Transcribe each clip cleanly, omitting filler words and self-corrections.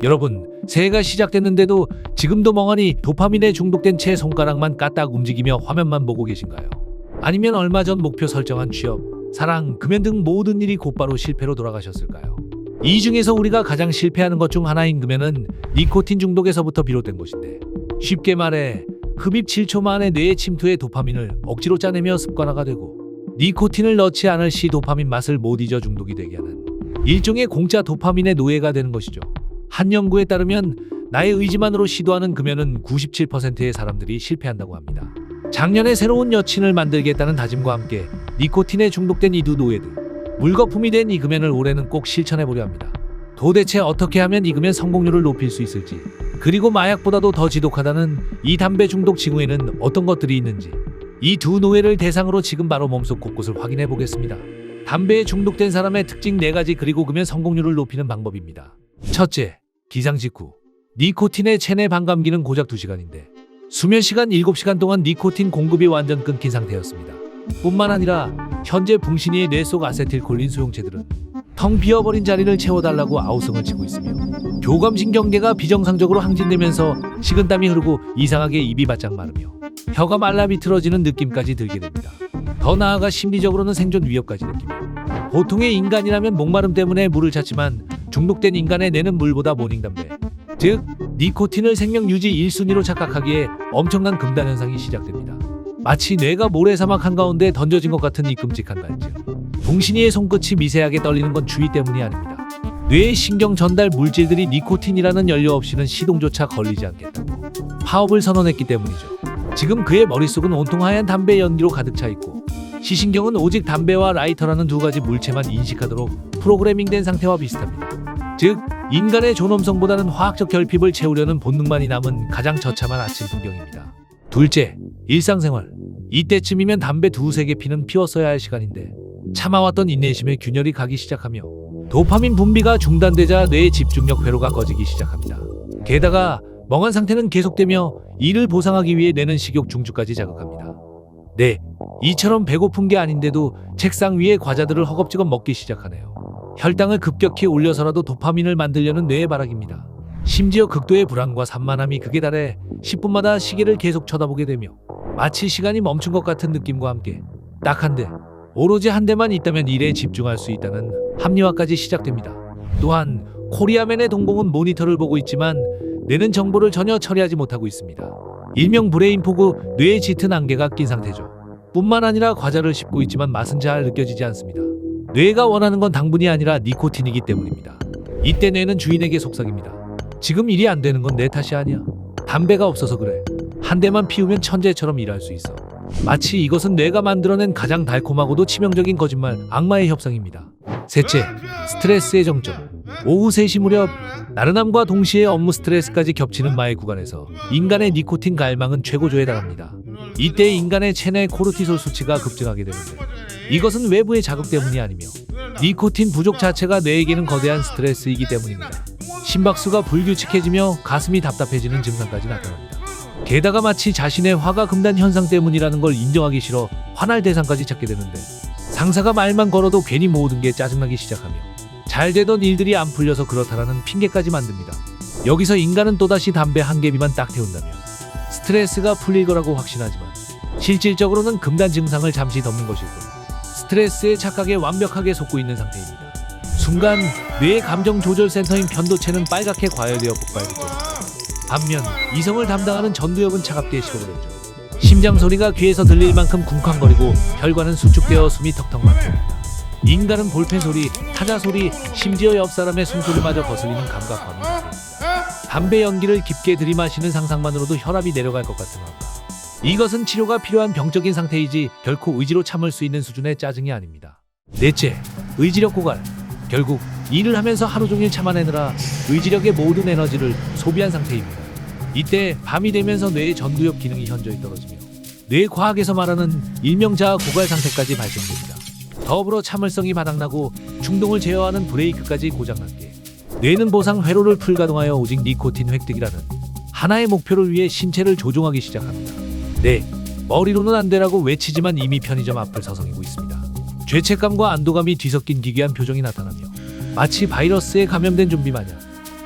여러분, 새해가 시작됐는데도 지금도 멍하니 도파민에 중독된 채 손가락만 까딱 움직이며 화면만 보고 계신가요? 아니면 얼마 전 목표 설정한 취업, 사랑, 금연 등 모든 일이 곧바로 실패로 돌아가셨을까요? 이 중에서 우리가 가장 실패하는 것 중 하나인 금연은 니코틴 중독에서부터 비롯된 것인데, 쉽게 말해 흡입 7초 만에 뇌에 침투해 도파민을 억지로 짜내며 습관화가 되고, 니코틴을 넣지 않을 시 도파민 맛을 못 잊어 중독이 되게 하는 일종의 공짜 도파민의 노예가 되는 것이죠. 한 연구에 따르면 나의 의지만으로 시도하는 금연은 97%의 사람들이 실패한다고 합니다. 작년에 새로운 여친을 만들겠다는 다짐과 함께 니코틴에 중독된 이 두 노예들, 물거품이 된 이 금연을 올해는 꼭 실천해보려 합니다. 도대체 어떻게 하면 이 금연 성공률을 높일 수 있을지, 그리고 마약보다도 더 지독하다는 이 담배 중독 징후에는 어떤 것들이 있는지, 이 두 노예를 대상으로 지금 바로 몸속 곳곳을 확인해 보겠습니다. 담배에 중독된 사람의 특징 4가지, 그리고 금연 성공률을 높이는 방법입니다. 첫째, 기상 직후. 니코틴의 체내 반감기는 고작 2시간인데 수면 시간 7시간 동안 니코틴 공급이 완전 끊긴 상태였습니다. 뿐만 아니라 현재 붕신이의 뇌 속 아세틸콜린 수용체들은 텅 비어버린 자리를 채워달라고 아우성을 치고 있으며, 교감신경계가 비정상적으로 항진되면서 식은땀이 흐르고 이상하게 입이 바짝 마르며 혀가 말라 비틀어지는 느낌까지 들게 됩니다. 더 나아가 심리적으로는 생존 위협까지 느끼며, 보통의 인간이라면 목마름 때문에 물을 찾지만 중독된 인간의 뇌는 물보다 모닝담배, 즉 니코틴을 생명 유지 1순위로 착각하기에 엄청난 금단 현상이 시작됩니다. 마치 뇌가 모래사막 한가운데 던져진 것 같은 이 끔찍한 갈증. 붕신이의 손끝이 미세하게 떨리는 건 주의 때문이 아닙니다. 뇌의 신경 전달 물질들이 니코틴이라는 연료 없이는 시동조차 걸리지 않겠다고 파업을 선언했기 때문이죠. 지금 그의 머릿속은 온통 하얀 담배 연기로 가득 차 있고, 시신경은 오직 담배와 라이터라는 2가지 물체만 인식하도록 프로그래밍된 상태와 비슷합니다. 즉, 인간의 존엄성보다는 화학적 결핍을 채우려는 본능만이 남은 가장 처참한 아침 풍경입니다. 둘째, 일상생활. 이때쯤이면 담배 2-3개 피는 피웠어야 할 시간인데 참아왔던 인내심에 균열이 가기 시작하며 도파민 분비가 중단되자 뇌의 집중력 회로가 꺼지기 시작합니다. 게다가 멍한 상태는 계속되며 이를 보상하기 위해 뇌는 식욕 중추까지 자극합니다. 네, 이처럼 배고픈 게 아닌데도 책상 위에 과자들을 허겁지겁 먹기 시작하네요. 혈당을 급격히 올려서라도 도파민을 만들려는 뇌의 발악입니다. 심지어 극도의 불안과 산만함이 극에 달해 10분마다 시계를 계속 쳐다보게 되며 마치 시간이 멈춘 것 같은 느낌과 함께 딱 한 대, 오로지 한 대만 있다면 일에 집중할 수 있다는 합리화까지 시작됩니다. 또한 코리아맨의 동공은 모니터를 보고 있지만 뇌는 정보를 전혀 처리하지 못하고 있습니다. 일명 브레인포그, 뇌에 짙은 안개가 낀 상태죠. 뿐만 아니라 과자를 씹고 있지만 맛은 잘 느껴지지 않습니다. 뇌가 원하는 건 당분이 아니라 니코틴이기 때문입니다. 이때 뇌는 주인에게 속삭입니다. 지금 일이 안 되는 건 내 탓이 아니야. 담배가 없어서 그래. 한 대만 피우면 천재처럼 일할 수 있어. 마치 이것은 뇌가 만들어낸 가장 달콤하고도 치명적인 거짓말, 악마의 협상입니다. 셋째, 스트레스의 정점. 오후 3시 무렵 나른함과 동시에 업무 스트레스까지 겹치는 마의 구간에서 인간의 니코틴 갈망은 최고조에 달합니다. 이때 인간의 체내 코르티솔 수치가 급증하게 되는데, 이것은 외부의 자극 때문이 아니며 니코틴 부족 자체가 뇌에게는 거대한 스트레스이기 때문입니다. 심박수가 불규칙해지며 가슴이 답답해지는 증상까지 나타납니다. 게다가 마치 자신의 화가 금단 현상 때문이라는 걸 인정하기 싫어 화날 대상까지 찾게 되는데, 상사가 말만 걸어도 괜히 모든 게 짜증나기 시작하며 잘 되던 일들이 안 풀려서 그렇다라는 핑계까지 만듭니다. 여기서 인간은 또다시 담배 한 개비만 딱 태운다면 스트레스가 풀릴 거라고 확신하지만 실질적으로는 금단 증상을 잠시 덮는 것이고, 스트레스의 착각에 완벽하게 속고 있는 상태입니다. 순간 뇌의 감정 조절 센터인 편도체는 빨갛게 과열되어 폭발했죠. 반면 이성을 담당하는 전두엽은 차갑게 식어버렸죠. 심장 소리가 귀에서 들릴 만큼 쿵쾅거리고 혈관은 수축되어 숨이 턱턱 막힙니다. 인간은 볼펜 소리, 타자 소리, 심지어 옆 사람의 숨소리마저 거슬리는 감각과민 상태입니다. 담배 연기를 깊게 들이마시는 상상만으로도 혈압이 내려갈 것 같은 환각. 이것은 치료가 필요한 병적인 상태이지 결코 의지로 참을 수 있는 수준의 짜증이 아닙니다. 넷째, 의지력 고갈. 결국 일을 하면서 하루 종일 참아내느라 의지력의 모든 에너지를 소비한 상태입니다. 이때 밤이 되면서 뇌의 전두엽 기능이 현저히 떨어지며 뇌 과학에서 말하는 일명자아 고갈 상태까지 발생됩니다. 더불어 참을성이 바닥나고 충동을 제어하는 브레이크까지 고장났기에 뇌는 보상 회로를 풀가동하여 오직 니코틴 획득이라는 하나의 목표를 위해 신체를 조종하기 시작합니다. 네, 머리로는 안 되라고 외치지만 이미 편의점 앞을 서성이고 있습니다. 죄책감과 안도감이 뒤섞인 기괴한 표정이 나타나며 마치 바이러스에 감염된 좀비 마냥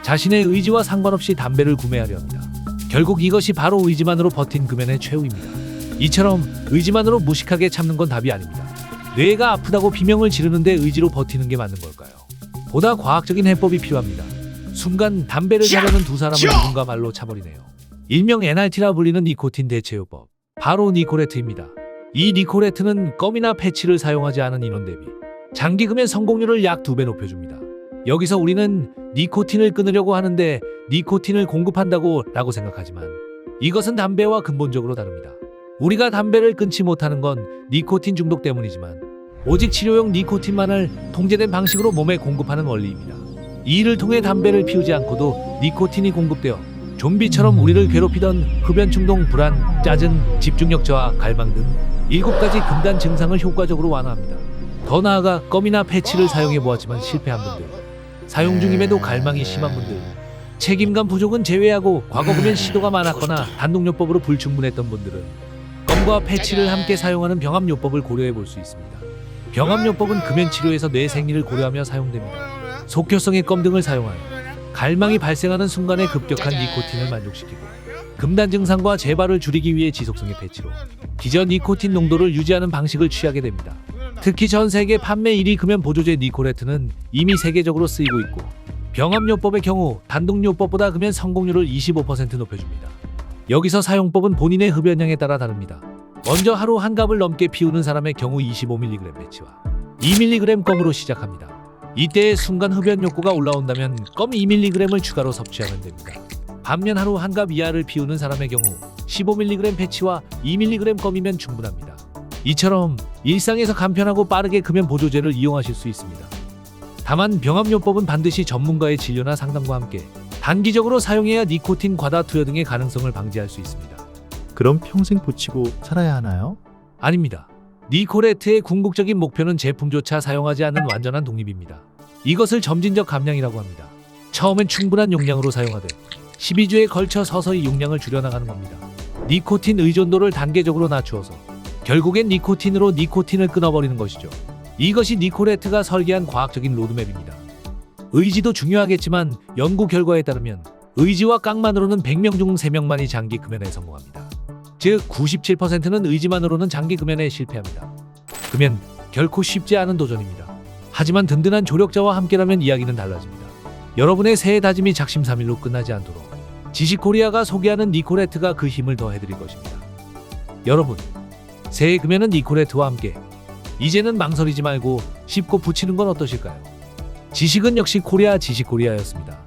자신의 의지와 상관없이 담배를 구매하려 합니다. 결국 이것이 바로 의지만으로 버틴 금연의 최후입니다. 이처럼 의지만으로 무식하게 참는 건 답이 아닙니다. 뇌가 아프다고 비명을 지르는데 의지로 버티는 게 맞는 걸까요? 보다 과학적인 해법이 필요합니다. 순간 담배를 사려는 두 사람을 누군가 말로 차버리네요. 일명 NRT라 불리는 니코틴 대체요법, 바로 니코레트입니다. 이 니코레트는 껌이나 패치를 사용하지 않은 인원 대비 장기 금연 성공률을 약 2배 높여줍니다. 여기서 우리는 니코틴을 끊으려고 하는데 니코틴을 공급한다고 라고 생각하지만 이것은 담배와 근본적으로 다릅니다. 우리가 담배를 끊지 못하는 건 니코틴 중독 때문이지만 오직 치료용 니코틴만을 통제된 방식으로 몸에 공급하는 원리입니다. 이 일을 통해 담배를 피우지 않고도 니코틴이 공급되어 좀비처럼 우리를 괴롭히던 흡연 충동, 불안, 짜증, 집중력 저하, 갈망 등 7가지 금단 증상을 효과적으로 완화합니다. 더 나아가 껌이나 패치를 사용해 보았지만 실패한 분들, 사용 중임에도 갈망이 심한 분들, 책임감 부족은 제외하고 과거 금연 시도가 많았거나 단독요법으로 불충분했던 분들은 껌과 패치를 함께 사용하는 병합요법을 고려해 볼 수 있습니다. 병합요법은 금연 치료에서 뇌 생리를 고려하며 사용됩니다. 속효성의 껌 등을 사용하여 갈망이 발생하는 순간에 급격한 니코틴을 만족시키고 금단 증상과 재발을 줄이기 위해 지속성의 패치로 기존 니코틴 농도를 유지하는 방식을 취하게 됩니다. 특히 전 세계 판매 1위 금연 보조제 니코레트는 이미 세계적으로 쓰이고 있고 병합요법의 경우 단독요법보다 금연 성공률을 25% 높여줍니다. 여기서 사용법은 본인의 흡연량에 따라 다릅니다. 먼저 하루 한 갑을 넘게 피우는 사람의 경우 25mg 패치와 2mg 껌으로 시작합니다. 이때의 순간 흡연 욕구가 올라온다면 껌 2mg을 추가로 섭취하면 됩니다. 반면 하루 한 갑 이하를 피우는 사람의 경우 15mg 패치와 2mg 껌이면 충분합니다. 이처럼 일상에서 간편하고 빠르게 금연 보조제를 이용하실 수 있습니다. 다만 병합요법은 반드시 전문가의 진료나 상담과 함께 단기적으로 사용해야 니코틴 과다 투여 등의 가능성을 방지할 수 있습니다. 그럼 평생 붙이고 살아야 하나요? 아닙니다. 니코레트의 궁극적인 목표는 제품조차 사용하지 않는 완전한 독립입니다. 이것을 점진적 감량이라고 합니다. 처음엔 충분한 용량으로 사용하되 12주에 걸쳐 서서히 용량을 줄여나가는 겁니다. 니코틴 의존도를 단계적으로 낮추어서 결국엔 니코틴으로 니코틴을 끊어버리는 것이죠. 이것이 니코레트가 설계한 과학적인 로드맵입니다. 의지도 중요하겠지만 연구 결과에 따르면 의지와 깡만으로는 100명 중 3명만이 장기 금연에 성공합니다. 즉 97%는 의지만으로는 장기 금연에 실패합니다. 금연 결코 쉽지 않은 도전입니다. 하지만 든든한 조력자와 함께라면 이야기는 달라집니다. 여러분의 새해 다짐이 작심삼일로 끝나지 않도록 지식코리아가 소개하는 니코레트가 그 힘을 더해드릴 것입니다. 여러분, 새해 금연은 니코레트와 함께 이제는 망설이지 말고 쉽고 붙이는 건 어떠실까요? 지식은 역시 코리아 지식코리아였습니다.